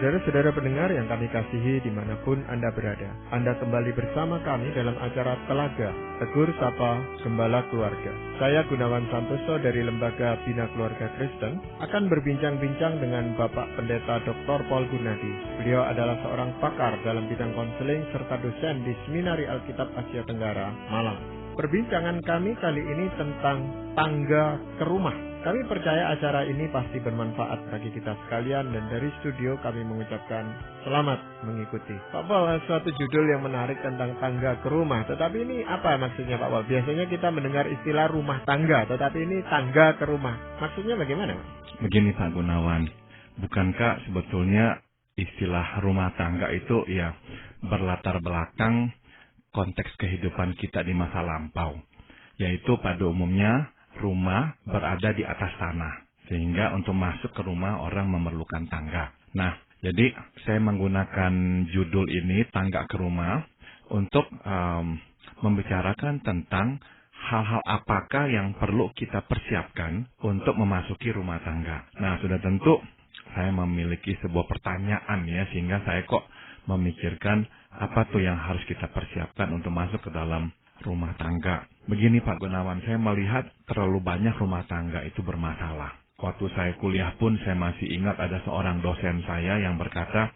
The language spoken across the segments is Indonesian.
Saudara-saudara pendengar yang kami kasihi dimanapun Anda berada, Anda kembali bersama kami dalam acara Telaga, Tegur Sapa Gembala Keluarga. Saya Gunawan Santoso dari Lembaga Bina Keluarga Kristen akan berbincang-bincang dengan Bapak Pendeta Dr. Paul Gunadi. Beliau adalah seorang pakar dalam bidang konseling serta dosen di Seminari Alkitab Asia Tenggara, Malang. Perbincangan kami kali ini tentang tangga ke rumah. Kami percaya acara ini pasti bermanfaat bagi kita sekalian dan dari studio kami mengucapkan selamat mengikuti. Pak Paul, suatu judul yang menarik tentang tangga ke rumah. Tetapi ini apa maksudnya Pak Paul? Biasanya kita mendengar istilah rumah tangga, tetapi ini tangga ke rumah. Maksudnya bagaimana? Begini Pak Gunawan, bukankah sebetulnya istilah rumah tangga itu ya berlatar belakang konteks kehidupan kita di masa lampau, yaitu pada umumnya rumah berada di atas tanah, sehingga untuk masuk ke rumah orang memerlukan tangga. Nah, jadi saya menggunakan judul ini, Tangga ke Rumah, untuk membicarakan tentang hal-hal apakah yang perlu kita persiapkan untuk memasuki rumah tangga. Nah, sudah tentu saya memiliki sebuah pertanyaan ya, sehingga saya kok memikirkan apa tuh yang harus kita persiapkan untuk masuk ke dalam rumah tangga. Begini Pak Gunawan, saya melihat terlalu banyak rumah tangga itu bermasalah. Waktu saya kuliah pun saya masih ingat ada seorang dosen saya yang berkata,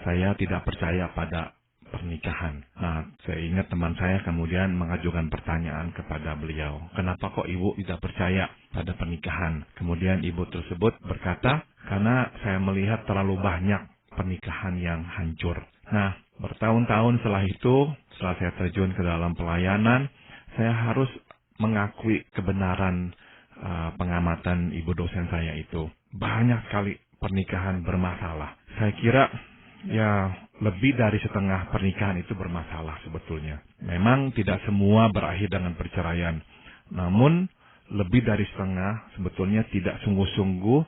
saya tidak percaya pada pernikahan. Nah, saya ingat teman saya kemudian mengajukan pertanyaan kepada beliau, kenapa kok ibu tidak percaya pada pernikahan? Kemudian ibu tersebut berkata, karena saya melihat terlalu banyak pernikahan yang hancur. Nah, bertahun-tahun setelah itu, setelah saya terjun ke dalam pelayanan, saya harus mengakui kebenaran pengamatan ibu dosen saya itu. Banyak sekali pernikahan bermasalah. Saya kira ya lebih dari setengah pernikahan itu bermasalah sebetulnya. Memang tidak semua berakhir dengan perceraian. Namun lebih dari setengah sebetulnya tidak sungguh-sungguh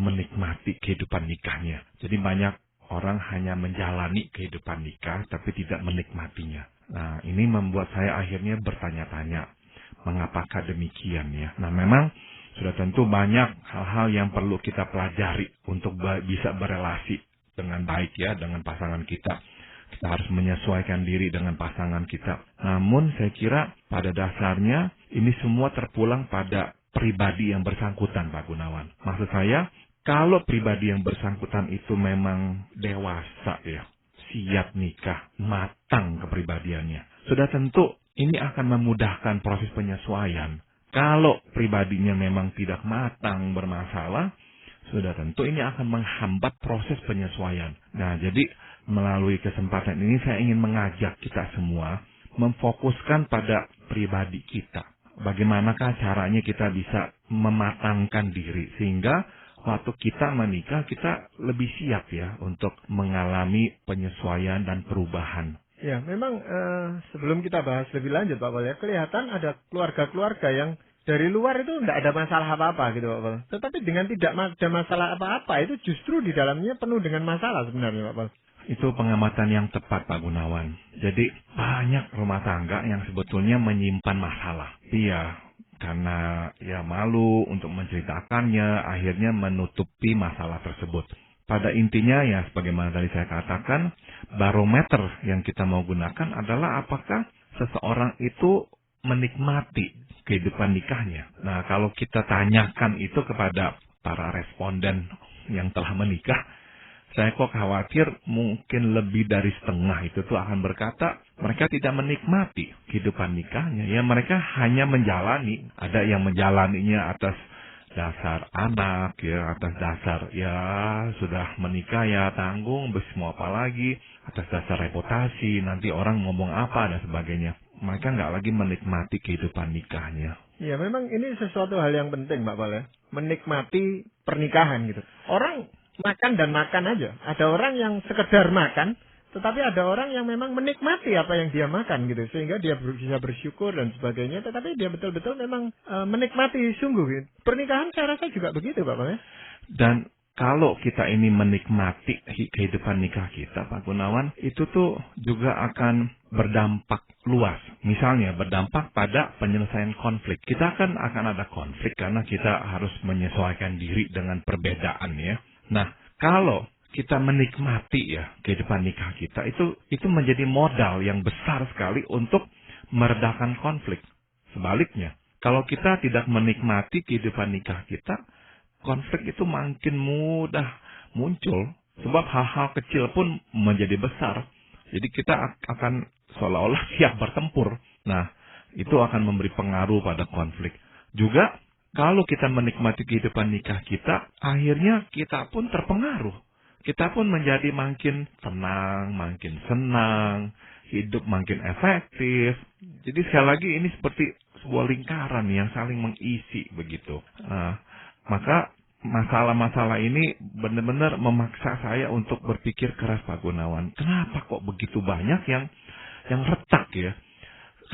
menikmati kehidupan nikahnya. Jadi banyak orang hanya menjalani kehidupan nikah tapi tidak menikmatinya. Nah, ini membuat saya akhirnya bertanya-tanya, mengapakah demikian ya? Nah, memang sudah tentu banyak hal-hal yang perlu kita pelajari untuk bisa berelasi dengan baik ya, dengan pasangan kita. Kita harus menyesuaikan diri dengan pasangan kita. Namun, saya kira pada dasarnya ini semua terpulang pada pribadi yang bersangkutan, Pak Gunawan. Maksud saya, kalau pribadi yang bersangkutan itu memang dewasa ya, siap nikah, matang kepribadiannya, sudah tentu ini akan memudahkan proses penyesuaian. Kalau pribadinya memang tidak matang, bermasalah, sudah tentu ini akan menghambat proses penyesuaian. Nah, jadi melalui kesempatan ini saya ingin mengajak kita semua memfokuskan pada pribadi kita. Bagaimanakah caranya kita bisa mematangkan diri sehingga waktu kita menikah, kita lebih siap ya untuk mengalami penyesuaian dan perubahan. Ya, memang sebelum kita bahas lebih lanjut Pak Paul ya, kelihatan ada keluarga-keluarga yang dari luar itu tidak ada masalah apa-apa gitu Pak Paul. Tetapi dengan tidak ada masalah apa-apa, itu justru di dalamnya penuh dengan masalah sebenarnya Pak Paul. Itu pengamatan yang tepat Pak Gunawan. Jadi banyak rumah tangga yang sebetulnya menyimpan masalah. Iya, karena ya malu untuk menceritakannya, akhirnya menutupi masalah tersebut. Pada intinya ya sebagaimana tadi saya katakan, barometer yang kita mau gunakan adalah apakah seseorang itu menikmati kehidupan nikahnya. Nah, kalau kita tanyakan itu kepada para responden yang telah menikah, saya kok khawatir mungkin lebih dari setengah itu tuh akan berkata mereka tidak menikmati kehidupan nikahnya. Ya mereka hanya menjalani. Ada yang menjalaninya atas dasar anak, ya atas dasar ya sudah menikah ya tanggung, mau apa lagi, atas dasar reputasi, nanti orang ngomong apa dan sebagainya. Mereka nggak lagi menikmati kehidupan nikahnya. Ya memang ini sesuatu hal yang penting Pak Paul ya, menikmati pernikahan gitu. Orang makan dan makan aja. Ada orang yang sekedar makan, tetapi ada orang yang memang menikmati apa yang dia makan gitu, sehingga dia bisa bersyukur dan sebagainya. Tetapi dia betul-betul memang menikmati sungguh. Gitu. Pernikahan saya rasa juga begitu, Pak ya. Dan kalau kita ini menikmati kehidupan nikah kita, Pak Gunawan, itu tuh juga akan berdampak luas. Misalnya berdampak pada penyelesaian konflik. Kita akan ada konflik karena kita harus menyesuaikan diri dengan perbedaan ya. Nah, kalau kita menikmati ya kehidupan nikah kita, itu menjadi modal yang besar sekali untuk meredakan konflik. Sebaliknya, kalau kita tidak menikmati kehidupan nikah kita, konflik itu makin mudah muncul. Sebab hal-hal kecil pun menjadi besar. Jadi kita akan seolah-olah siap bertempur. Nah, itu akan memberi pengaruh pada konflik. Juga, kalau kita menikmati kehidupan nikah kita, akhirnya kita pun terpengaruh. Kita pun menjadi makin tenang, makin senang, hidup makin efektif. Jadi sekali lagi ini seperti sebuah lingkaran yang saling mengisi begitu. Maka masalah-masalah ini benar-benar memaksa saya untuk berpikir keras, Pak Gunawan. Kenapa kok begitu banyak yang retak ya?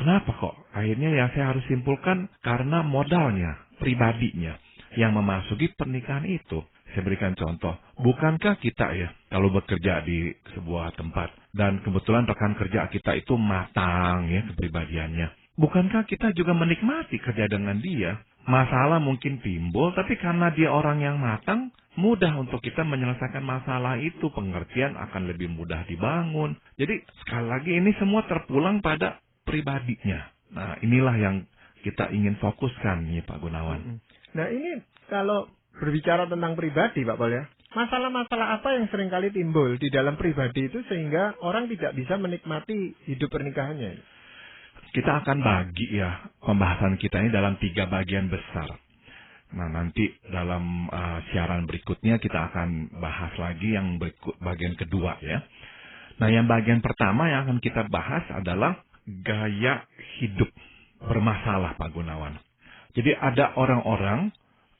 Kenapa kok? Akhirnya yang saya harus simpulkan karena modalnya, pribadinya yang memasuki pernikahan itu. Saya berikan contoh. Bukankah kita ya, kalau bekerja di sebuah tempat dan kebetulan rekan kerja kita itu matang ya kepribadiannya. Bukankah kita juga menikmati kerja dengan dia? Masalah mungkin timbul, tapi karena dia orang yang matang, mudah untuk kita menyelesaikan masalah itu. Pengertian akan lebih mudah dibangun. Jadi sekali lagi ini semua terpulang pada pribadinya. Nah, inilah yang kita ingin fokuskan nih Pak Gunawan. Nah, ini kalau berbicara tentang pribadi Pak Pol ya, masalah-masalah apa yang seringkali timbul di dalam pribadi itu sehingga orang tidak bisa menikmati hidup pernikahannya? Kita akan bagi ya pembahasan kita ini dalam 3 bagian besar. Nah, nanti dalam siaran berikutnya kita akan bahas lagi yang bagian kedua ya. Nah, yang bagian pertama yang akan kita bahas adalah gaya hidup bermasalah, Pak Gunawan. Jadi ada orang-orang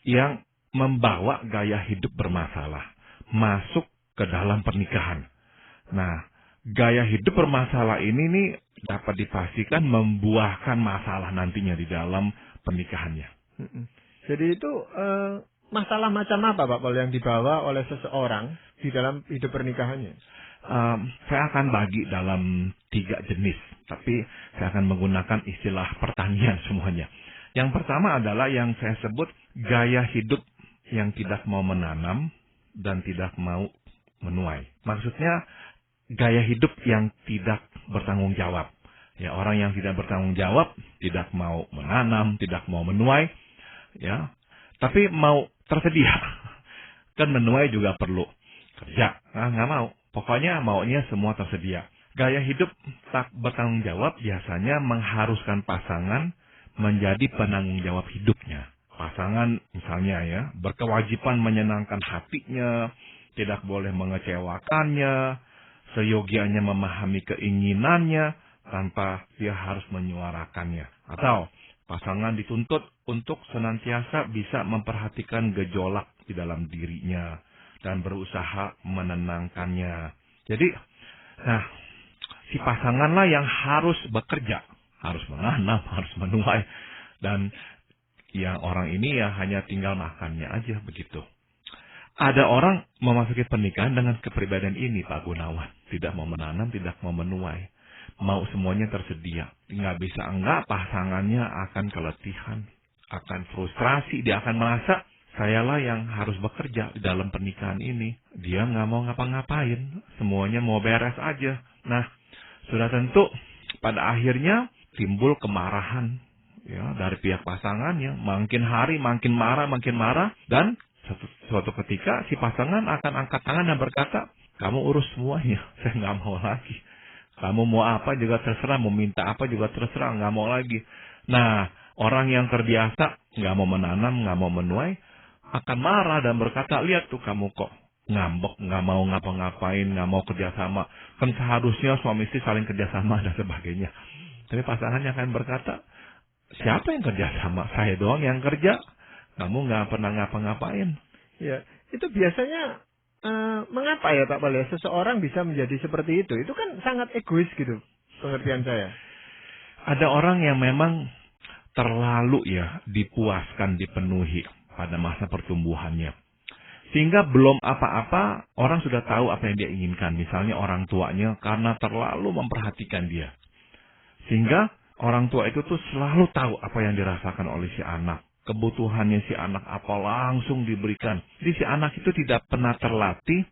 yang membawa gaya hidup bermasalah masuk ke dalam pernikahan. Nah, gaya hidup bermasalah ini nih dapat dipastikan membuahkan masalah nantinya di dalam pernikahannya. Jadi itu masalah macam apa Pak Pol yang dibawa oleh seseorang di dalam hidup pernikahannya? Saya akan bagi dalam 3 jenis, tapi saya akan menggunakan istilah pertanian semuanya. Yang pertama adalah yang saya sebut gaya hidup yang tidak mau menanam dan tidak mau menuai. Maksudnya gaya hidup yang tidak bertanggung jawab. Ya, orang yang tidak bertanggung jawab, tidak mau menanam, tidak mau menuai, ya, tapi mau tersedia. Kan menuai juga perlu kerja. Nah, nggak mau. Pokoknya maunya semua tersedia. Gaya hidup tak bertanggung jawab biasanya mengharuskan pasangan menjadi penanggung jawab hidupnya. Pasangan misalnya ya, berkewajiban menyenangkan hatinya, tidak boleh mengecewakannya, seyogianya memahami keinginannya tanpa dia harus menyuarakannya. Atau pasangan dituntut untuk senantiasa bisa memperhatikan gejolak di dalam dirinya dan berusaha menenangkannya. Jadi, nah, si pasanganlah yang harus bekerja, harus menanam, harus menuai, dan yang orang ini ya hanya tinggal makannya aja begitu. Ada orang memasuki pernikahan dengan kepribadian ini, Pak Gunawan. Tidak mau menanam, tidak mau menuai. Mau semuanya tersedia. Nggak bisa enggak, pasangannya akan keletihan, akan frustrasi. Dia akan merasa, sayalah yang harus bekerja di dalam pernikahan ini. Dia nggak mau ngapa-ngapain. Semuanya mau beres aja. Nah, sudah tentu pada akhirnya timbul kemarahan ya dari pihak pasangannya. Makin hari makin marah, dan suatu ketika si pasangan akan angkat tangan dan berkata, kamu urus semuanya, saya nggak mau lagi. Kamu mau apa juga terserah, mau minta apa juga terserah, nggak mau lagi. Nah, orang yang terbiasa nggak mau menanam, nggak mau menuai, akan marah dan berkata, lihat tuh kamu kok ngambek, nggak mau ngapa-ngapain, nggak mau kerjasama. Kan seharusnya suami istri saling kerjasama dan sebagainya. Tapi pasangannya akan berkata, siapa yang kerjasama? Saya doang yang kerja. Kamu nggak pernah ngapa-ngapain. Ya, itu biasanya mengapa ya Pak Pol ya seseorang bisa menjadi seperti itu? Itu kan sangat egois gitu, pengertian saya. Ada orang yang memang terlalu ya dipuaskan, dipenuhi pada masa pertumbuhannya. Sehingga belum apa-apa, orang sudah tahu apa yang dia inginkan. Misalnya orang tuanya karena terlalu memperhatikan dia. Sehingga orang tua itu tuh selalu tahu apa yang dirasakan oleh si anak. Kebutuhannya si anak apa langsung diberikan. Jadi si anak itu tidak pernah terlatih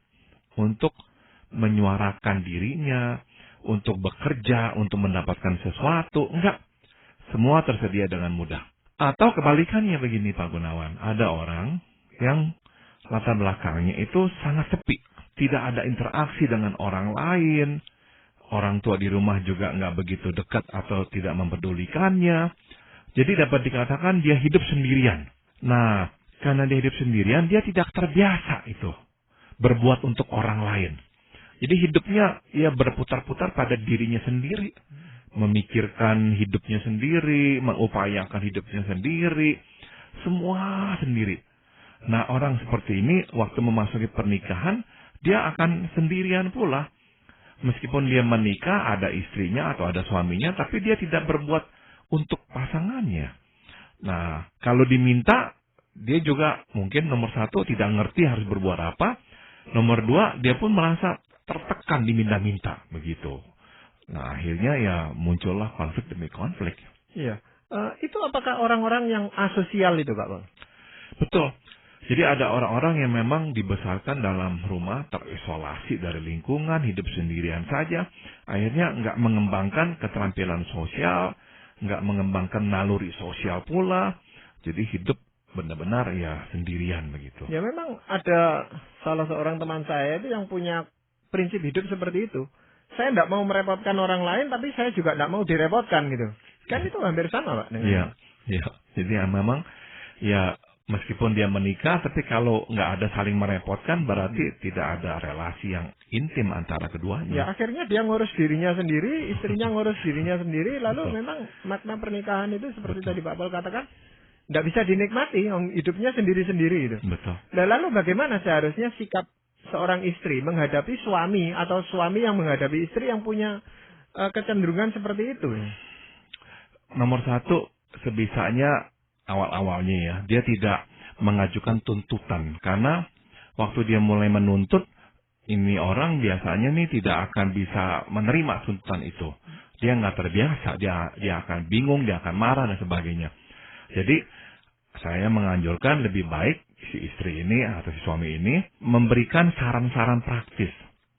untuk menyuarakan dirinya, untuk bekerja, untuk mendapatkan sesuatu. Enggak. Semua tersedia dengan mudah. Atau kebalikannya begini Pak Gunawan. Ada orang yang latar belakangnya itu sangat sepi. Tidak ada interaksi dengan orang lain. Orang tua di rumah juga nggak begitu dekat atau tidak mempedulikannya. Jadi dapat dikatakan dia hidup sendirian. Nah, karena dia hidup sendirian, dia tidak terbiasa itu berbuat untuk orang lain. Jadi hidupnya ya berputar-putar pada dirinya sendiri. Memikirkan hidupnya sendiri, mengupayakan hidupnya sendiri. Semua sendiri. Nah, orang seperti ini waktu memasuki pernikahan, dia akan sendirian pula. Meskipun dia menikah, ada istrinya atau ada suaminya, tapi dia tidak berbuat untuk pasangannya. Nah, kalau diminta, dia juga mungkin nomor satu tidak ngerti harus berbuat apa. Nomor dua, dia pun merasa tertekan diminta-minta, begitu. Nah, akhirnya ya muncullah konflik demi konflik. Iya. Itu apakah orang-orang yang asosial itu, Pak Bang? Betul. Jadi ada orang-orang yang memang dibesarkan dalam rumah, terisolasi dari lingkungan, hidup sendirian saja. Akhirnya nggak mengembangkan keterampilan sosial, nggak mengembangkan naluri sosial pula. Jadi hidup benar-benar ya sendirian begitu. Ya memang ada salah seorang teman saya itu yang punya prinsip hidup seperti itu. Saya nggak mau merepotkan orang lain, tapi saya juga nggak mau direpotkan gitu. Kan itu hampir sama, Pak. Iya, iya. Jadi ya memang ya meskipun dia menikah, tapi kalau nggak ada saling merepotkan, berarti tidak ada relasi yang intim antara keduanya. Ya akhirnya dia ngurus dirinya sendiri, istrinya ngurus dirinya sendiri, lalu memang makna pernikahan itu seperti tadi Pak Paul katakan, nggak bisa dinikmati, hidupnya sendiri-sendiri itu. Betul. Nah, lalu bagaimana seharusnya sikap seorang istri menghadapi suami atau suami yang menghadapi istri yang punya kecenderungan seperti itu? Nomor satu, sebisanya awal-awalnya ya, dia tidak mengajukan tuntutan. Karena waktu dia mulai menuntut, ini orang biasanya nih tidak akan bisa menerima tuntutan itu. Dia nggak terbiasa, dia akan bingung, dia akan marah dan sebagainya. Jadi saya menganjurkan lebih baik si istri ini atau si suami ini memberikan saran-saran praktis.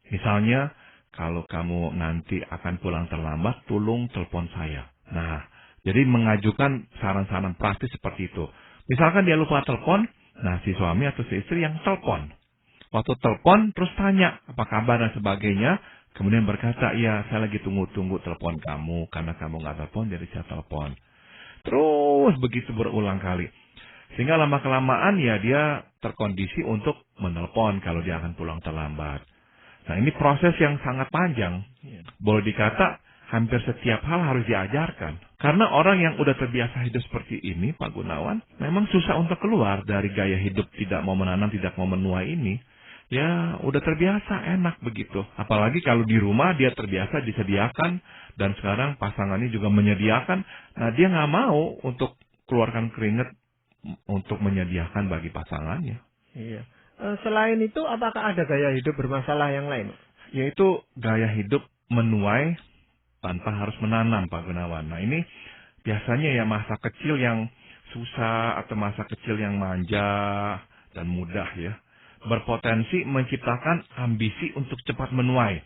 Misalnya, kalau kamu nanti akan pulang terlambat, tolong telepon saya. Nah, jadi mengajukan saran-saran praktis seperti itu. Misalkan dia lupa telepon, nah si suami atau si istri yang telepon. Waktu telepon, terus tanya apa kabar dan sebagainya. Kemudian berkata, ya saya lagi tunggu-tunggu telepon kamu. Karena kamu nggak telepon, jadi saya telepon. Terus begitu berulang kali. Sehingga lama-kelamaan ya dia terkondisi untuk menelpon kalau dia akan pulang terlambat. Nah ini proses yang sangat panjang. Boleh dikata hampir setiap hal harus diajarkan. Karena orang yang udah terbiasa hidup seperti ini, Pak Gunawan, memang susah untuk keluar dari gaya hidup tidak mau menanam, tidak mau menuai ini. Ya, udah terbiasa, enak begitu. Apalagi kalau di rumah dia terbiasa disediakan, dan sekarang pasangannya juga menyediakan. Nah, dia nggak mau untuk keluarkan keringat untuk menyediakan bagi pasangannya. Iya. Selain itu, apakah ada gaya hidup bermasalah yang lain? Yaitu gaya hidup menuai tanpa harus menanam, Pak Gunawan. Nah ini biasanya ya masa kecil yang susah atau masa kecil yang manja dan mudah ya. Berpotensi menciptakan ambisi untuk cepat menuai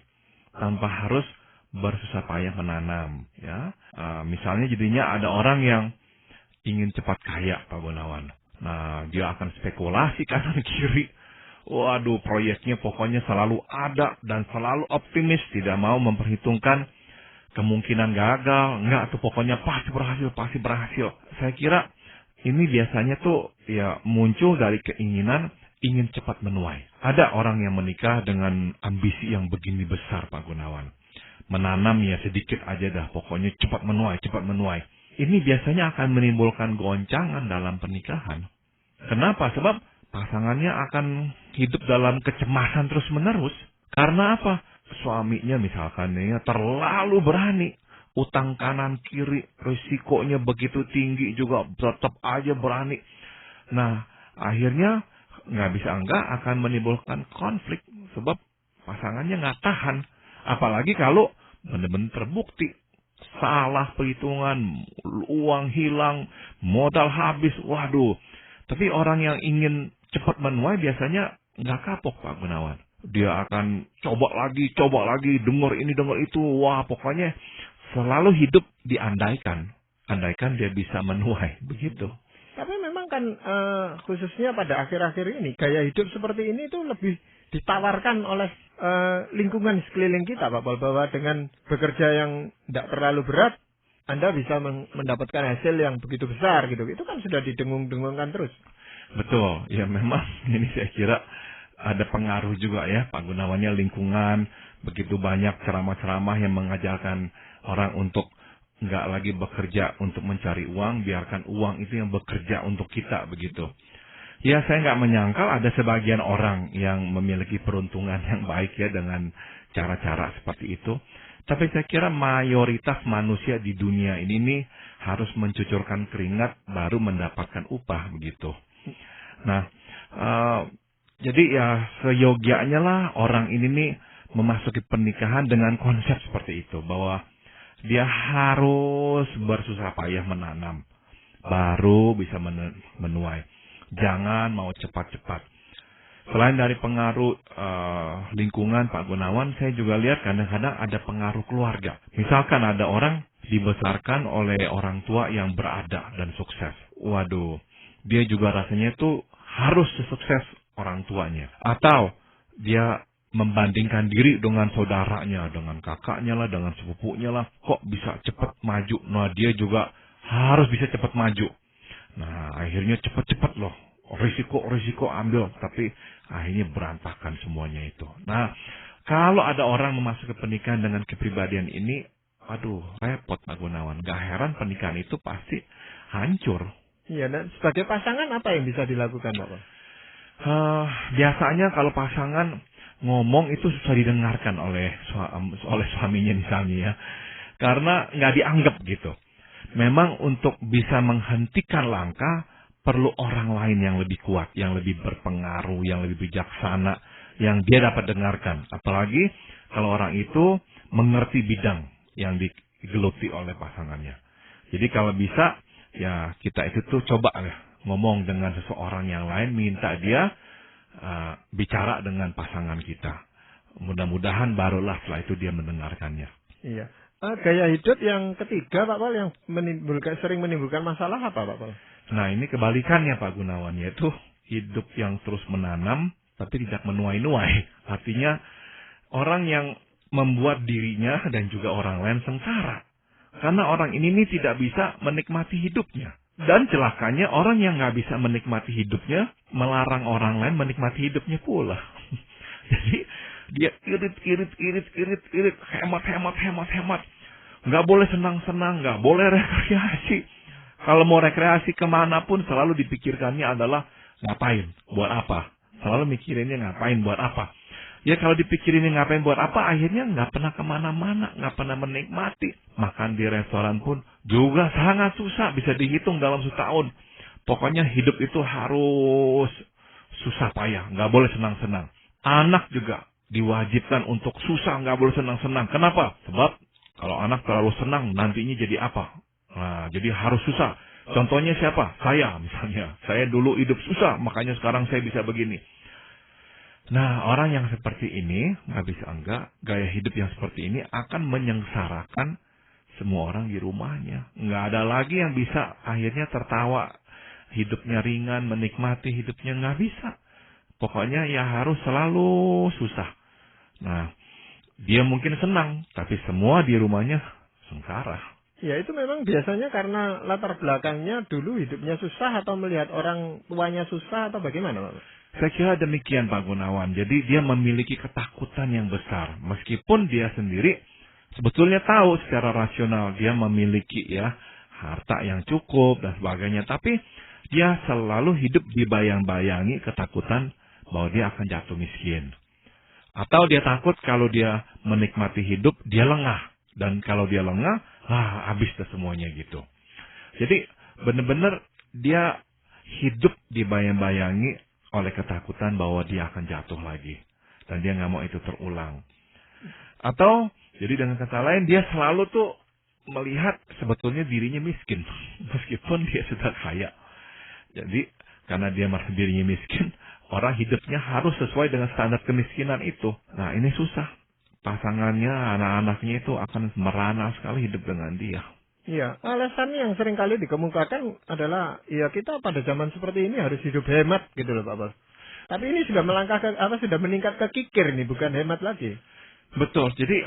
tanpa harus bersusah payah menanam. Ya, misalnya jadinya ada orang yang ingin cepat kaya, Pak Gunawan. Nah dia akan spekulasi kanan kiri. Waduh, proyeknya pokoknya selalu ada dan selalu optimis, tidak mau memperhitungkan kemungkinan gagal, enggak tuh pokoknya pasti berhasil. Saya kira ini biasanya tuh ya muncul dari keinginan ingin cepat menuai. Ada orang yang menikah dengan ambisi yang begini besar, Pak Gunawan. Menanam ya sedikit aja dah, pokoknya cepat menuai. Ini biasanya akan menimbulkan goncangan dalam pernikahan. Kenapa? Sebab pasangannya akan hidup dalam kecemasan terus-menerus. Karena apa? Suaminya misalkan ya terlalu berani, utang kanan kiri, risikonya begitu tinggi juga tetap aja berani. Nah akhirnya nggak bisa enggak akan menimbulkan konflik sebab pasangannya nggak tahan. Apalagi kalau benar-benar terbukti salah perhitungan, uang hilang, modal habis, waduh. Tapi orang yang ingin cepat menuai biasanya nggak kapok, Pak Gunawan. dia akan coba lagi, dengar ini, dengar itu. Wah, pokoknya selalu hidup diandaikan. Andaikan dia bisa menuai, begitu. Tapi memang kan khususnya pada akhir-akhir ini gaya hidup seperti ini itu lebih ditawarkan oleh lingkungan sekeliling kita, Pak Pol, bahwa dengan bekerja yang tidak terlalu berat Anda bisa mendapatkan hasil yang begitu besar gitu. Itu kan sudah didengung-dengungkan terus. Betul, ya memang ini saya kira ada pengaruh juga ya Pak Gunawannya, lingkungan, begitu banyak ceramah-ceramah yang mengajarkan orang untuk nggak lagi bekerja untuk mencari uang, biarkan uang itu yang bekerja untuk kita, begitu. Ya, saya nggak menyangkal ada sebagian orang yang memiliki peruntungan yang baik ya dengan cara-cara seperti itu. Tapi saya kira mayoritas manusia di dunia ini nih harus mencucurkan keringat baru mendapatkan upah, begitu. Nah, jadi ya seyogianya lah orang ini nih memasuki pernikahan dengan konsep seperti itu, bahwa dia harus bersusah payah menanam, baru bisa menuai. Jangan mau cepat-cepat. Selain dari pengaruh lingkungan Pak Gunawan, saya juga lihat kadang-kadang ada pengaruh keluarga. Misalkan ada orang dibesarkan oleh orang tua yang berada dan sukses. Waduh, dia juga rasanya itu harus sesukses orang tuanya. Atau dia membandingkan diri dengan saudaranya, dengan kakaknya lah, dengan sepupunya lah. Kok bisa cepat maju? Nah, dia juga harus bisa cepat maju. Nah, akhirnya cepat-cepat loh. Risiko ambil. Tapi akhirnya berantakan semuanya itu. Nah, kalau ada orang memasuki pernikahan dengan kepribadian ini, aduh, repot Pak Gunawan. Gak heran pernikahan itu pasti hancur. Iya, dan sebagai pasangan apa yang bisa dilakukan, Pak? Biasanya kalau pasangan ngomong itu susah didengarkan oleh suaminya misalnya ya. Karena nggak dianggap gitu. Memang untuk bisa menghentikan langkah, perlu orang lain yang lebih kuat, yang lebih berpengaruh, yang lebih bijaksana, yang dia dapat dengarkan. Apalagi kalau orang itu mengerti bidang yang digeluti oleh pasangannya. Jadi kalau bisa, ya kita itu tuh coba ya, ngomong dengan seseorang yang lain, minta dia bicara dengan pasangan kita. Mudah-mudahan barulah setelah itu dia mendengarkannya. Iya. Gaya hidup yang ketiga, Pak Pol, yang sering menimbulkan masalah apa, Pak Pol? Nah, ini kebalikannya Pak Gunawan, yaitu hidup yang terus menanam tapi tidak menuai-nuai. Artinya orang yang membuat dirinya dan juga orang lain sengsara. Karena orang ini tidak bisa menikmati hidupnya. Dan celakanya orang yang nggak bisa menikmati hidupnya melarang orang lain menikmati hidupnya pula. Jadi dia irit, hemat. Nggak boleh senang-senang, nggak boleh rekreasi. Kalau mau rekreasi kemanapun selalu dipikirkannya adalah ngapain, buat apa. Selalu mikirinnya ngapain, buat apa. Ya kalau dipikirinnya ngapain, buat apa, akhirnya nggak pernah kemana-mana, nggak pernah menikmati. Makan di restoran pun juga sangat susah, bisa dihitung dalam setahun. Pokoknya hidup itu harus susah payah, nggak boleh senang-senang. Anak juga diwajibkan untuk susah, nggak boleh senang-senang. Kenapa? Sebab kalau anak terlalu senang, nantinya jadi apa? Nah, jadi harus susah. Contohnya siapa? Saya misalnya. Saya dulu hidup susah, makanya sekarang saya bisa begini. Nah, orang yang seperti ini, nggak bisa enggak, gaya hidup yang seperti ini akan menyengsarakan semua orang di rumahnya. Nggak ada lagi yang bisa akhirnya tertawa, hidupnya ringan, menikmati hidupnya, nggak bisa. Pokoknya ya harus selalu susah. Nah, dia mungkin senang, tapi semua di rumahnya sengsara. Ya, itu memang biasanya karena latar belakangnya dulu hidupnya susah atau melihat orang tuanya susah atau bagaimana, Pak? Saya kira demikian Pak Gunawan. Jadi dia memiliki ketakutan yang besar. Meskipun dia sendiri sebetulnya tahu secara rasional dia memiliki ya harta yang cukup dan sebagainya. Tapi dia selalu hidup dibayang-bayangi ketakutan bahwa dia akan jatuh miskin. Atau dia takut kalau dia menikmati hidup, dia lengah. Dan kalau dia lengah, habis dah semuanya gitu. Jadi benar-benar dia hidup dibayang-bayangi oleh ketakutan bahwa dia akan jatuh lagi. Dan dia nggak mau itu terulang. Atau, jadi dengan kata lain, dia selalu tuh melihat sebetulnya dirinya miskin. Meskipun dia sudah kaya. Jadi, karena dia merasa dirinya miskin, orang hidupnya harus sesuai dengan standar kemiskinan itu. Nah, ini susah. Pasangannya, anak-anaknya itu akan merana sekali hidup dengan dia. Iya, alasan yang sering kali dikemukakan adalah, ya kita pada zaman seperti ini harus hidup hemat gitu loh Pak Bos. Tapi ini sudah sudah meningkat ke kikir nih, bukan hemat lagi. Betul, jadi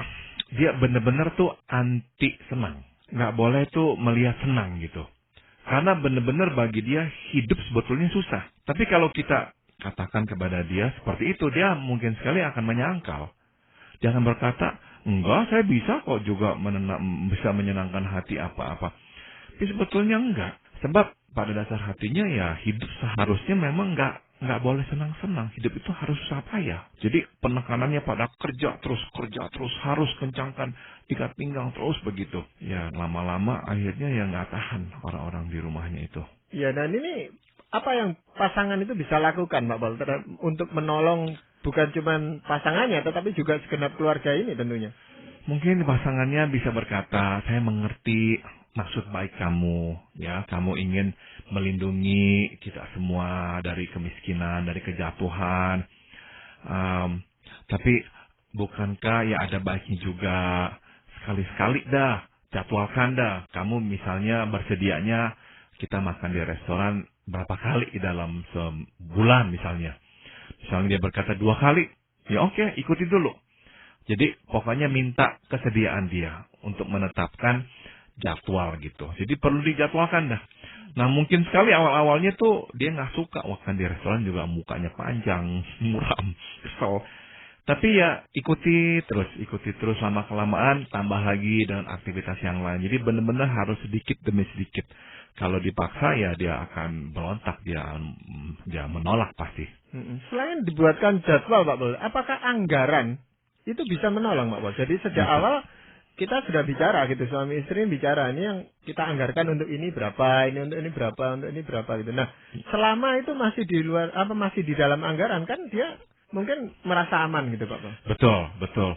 dia benar-benar tuh anti senang. Nggak boleh tuh melihat senang gitu. Karena benar-benar bagi dia hidup sebetulnya susah. Tapi kalau kita katakan kepada dia seperti itu, dia mungkin sekali akan menyangkal. Dia akan berkata, enggak, saya bisa kok juga bisa menyenangkan hati apa-apa. Tapi sebetulnya enggak. Sebab pada dasar hatinya ya hidup seharusnya memang nggak boleh senang-senang. Hidup itu harus susah payah. Jadi penekanannya pada kerja terus, harus kencangkan ikat pinggang terus begitu. Ya lama-lama akhirnya ya nggak tahan orang-orang di rumahnya itu. Ya, dan ini apa yang pasangan itu bisa lakukan Pak Bol untuk menolong bukan cuma pasangannya tetapi juga segenap keluarga ini tentunya. Mungkin pasangannya bisa berkata, saya mengerti maksud baik kamu, ya, kamu ingin melindungi kita semua dari kemiskinan, dari kejatuhan. Tapi bukankah ya ada baiknya juga sekali-sekali dah, jadwalkan dah. Kamu misalnya bersedianya kita makan di restoran berapa kali dalam sebulan misalnya. Misalnya dia berkata 2 kali, ya oke, ikuti dulu. Jadi pokoknya minta kesediaan dia untuk menetapkan jadwal gitu. Jadi perlu dijadwalkan dah. Nah mungkin sekali awal-awalnya tuh dia nggak suka makan di restoran juga mukanya panjang, muram, kesel. Tapi ya ikuti terus lama-kelamaan tambah lagi dengan aktivitas yang lain. Jadi benar-benar harus sedikit demi sedikit. Kalau dipaksa ya dia akan berontak, dia menolak pasti. Selain dibuatkan jadwal Pak Bol, apakah anggaran itu bisa menolong Pak Bol? Jadi sejak awal kita sudah bicara gitu, suami istri bicara, ini yang kita anggarkan untuk ini berapa, ini untuk ini berapa, untuk ini berapa gitu. Nah, selama itu masih di luar masih di dalam anggaran kan dia mungkin merasa aman gitu Pak Bol. Betul.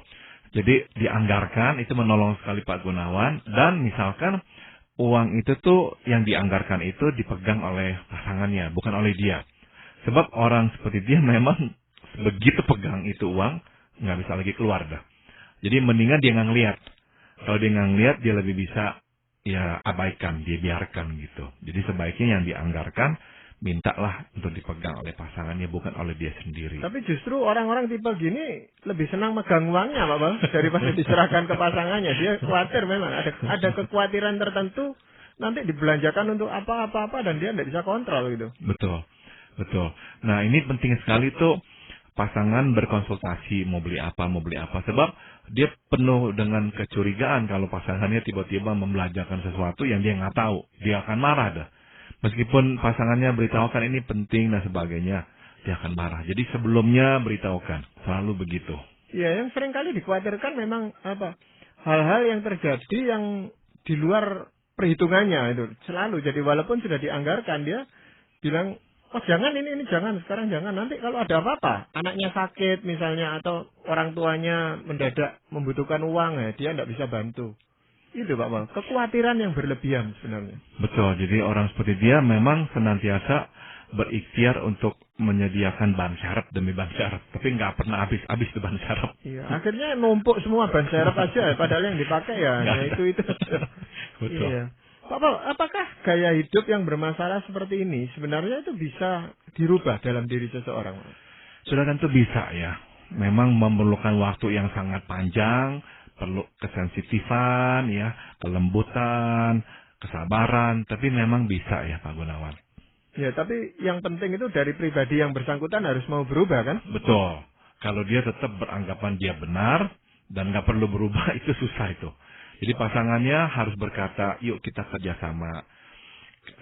Jadi dianggarkan itu menolong sekali Pak Gunawan, dan misalkan uang itu tuh yang dianggarkan itu dipegang oleh pasangannya, bukan oleh dia. Sebab orang seperti dia memang begitu pegang itu uang, nggak bisa lagi keluar dah. Jadi mendingan dia nggak ngeliat. Kalau dia nggak ngeliat, dia lebih bisa ya abaikan, dia biarkan gitu. Jadi sebaiknya yang dianggarkan, mintalah untuk dipegang oleh pasangannya, bukan oleh dia sendiri. Tapi justru orang-orang tipe gini lebih senang megang uangnya Pak Bang daripada diserahkan ke pasangannya. Dia khawatir memang ada kekhawatiran tertentu nanti dibelanjakan untuk apa-apa dan dia tidak bisa kontrol gitu. Betul. Nah ini penting sekali tuh pasangan berkonsultasi mau beli apa. Sebab dia penuh dengan kecurigaan kalau pasangannya tiba-tiba membelanjakan sesuatu yang dia nggak tahu. Dia akan marah dah. Meskipun pasangannya beritahukan ini penting dan sebagainya, dia akan marah. Jadi sebelumnya beritahukan, selalu begitu. Iya, yang sering kali dikhawatirkan memang hal-hal yang terjadi yang di luar perhitungannya itu selalu. Jadi walaupun sudah dianggarkan, dia bilang, oh jangan ini jangan, sekarang jangan. Nanti kalau ada apa-apa, anaknya sakit misalnya atau orang tuanya mendadak membutuhkan uang, ya dia tidak bisa bantu. Itu Pak Bang, kekhawatiran yang berlebihan sebenarnya. Betul, jadi orang seperti dia memang senantiasa berikhtiar untuk menyediakan ban serep demi ban serep, tapi nggak pernah habis tuh ban serep. Iya, akhirnya numpuk semua ban serep aja, padahal yang dipakai ya itu. Betul. Iya. Pak Paul, apakah gaya hidup yang bermasalah seperti ini sebenarnya itu bisa dirubah dalam diri seseorang? Sudah tentu bisa ya, memang memerlukan waktu yang sangat panjang. Perlu kesensitifan, ya, kelembutan, kesabaran, tapi memang bisa ya Pak Gunawan. Ya, tapi yang penting itu dari pribadi yang bersangkutan harus mau berubah kan? Betul. Kalau dia tetap beranggapan dia benar dan nggak perlu berubah, itu susah itu. Jadi pasangannya harus berkata, yuk kita kerjasama.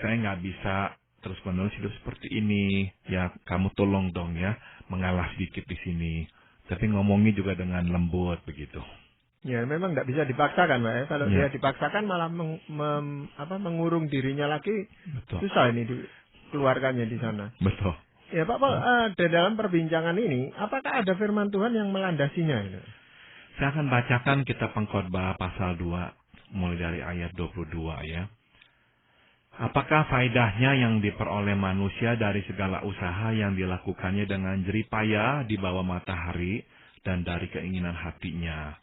Saya nggak bisa terus-menerus hidup seperti ini. Ya, kamu tolong dong ya, mengalah sedikit di sini. Tapi ngomongnya juga dengan lembut begitu. Ya memang tidak bisa dipaksakan Pak ya. Kalau dia dipaksakan malah mengurung dirinya lagi. Betul. Susah ini dikeluarkannya di sana. Betul. Ya Pak Paul, di dalam perbincangan ini apakah ada firman Tuhan yang melandasinya ini? Saya akan bacakan kitab Pengkhotbah pasal 2 mulai dari ayat 22 ya. Apakah faedahnya yang diperoleh manusia dari segala usaha yang dilakukannya dengan jerih payah di bawah matahari dan dari keinginan hatinya?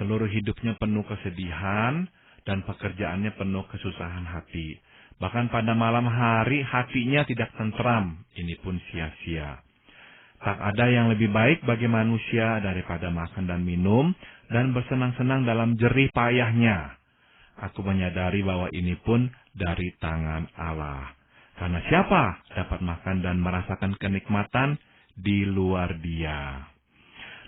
Seluruh hidupnya penuh kesedihan dan pekerjaannya penuh kesusahan hati. Bahkan pada malam hari hatinya tidak tentram, ini pun sia-sia. Tak ada yang lebih baik bagi manusia daripada makan dan minum dan bersenang-senang dalam jerih payahnya. Aku menyadari bahwa ini pun dari tangan Allah. Karena siapa dapat makan dan merasakan kenikmatan di luar Dia?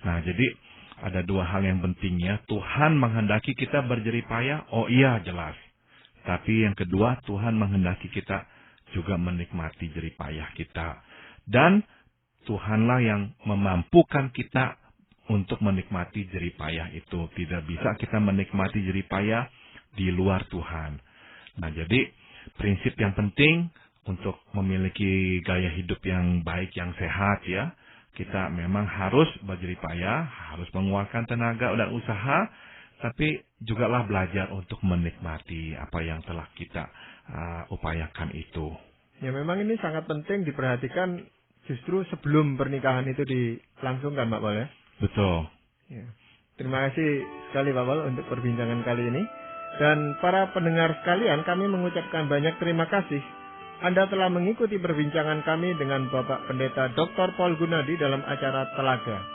Nah, jadi ada dua hal yang penting ya. Tuhan menghendaki kita berjerih payah, oh iya jelas. Tapi yang kedua, Tuhan menghendaki kita juga menikmati jerih payah kita. Dan Tuhanlah yang memampukan kita untuk menikmati jerih payah itu. Tidak bisa kita menikmati jerih payah di luar Tuhan. Nah, jadi prinsip yang penting untuk memiliki gaya hidup yang baik, yang sehat ya. Kita memang harus berjerih payah, harus mengeluarkan tenaga dan usaha, tapi jugalah belajar untuk menikmati apa yang telah kita upayakan itu. Ya memang ini sangat penting diperhatikan justru sebelum pernikahan itu dilangsungkan, Pak Paul ya. Betul. Ya. Terima kasih sekali Pak Paul untuk perbincangan kali ini. Dan para pendengar sekalian, kami mengucapkan banyak terima kasih. Anda telah mengikuti perbincangan kami dengan Bapak Pendeta Dr. Paul Gunadi dalam acara Telaga.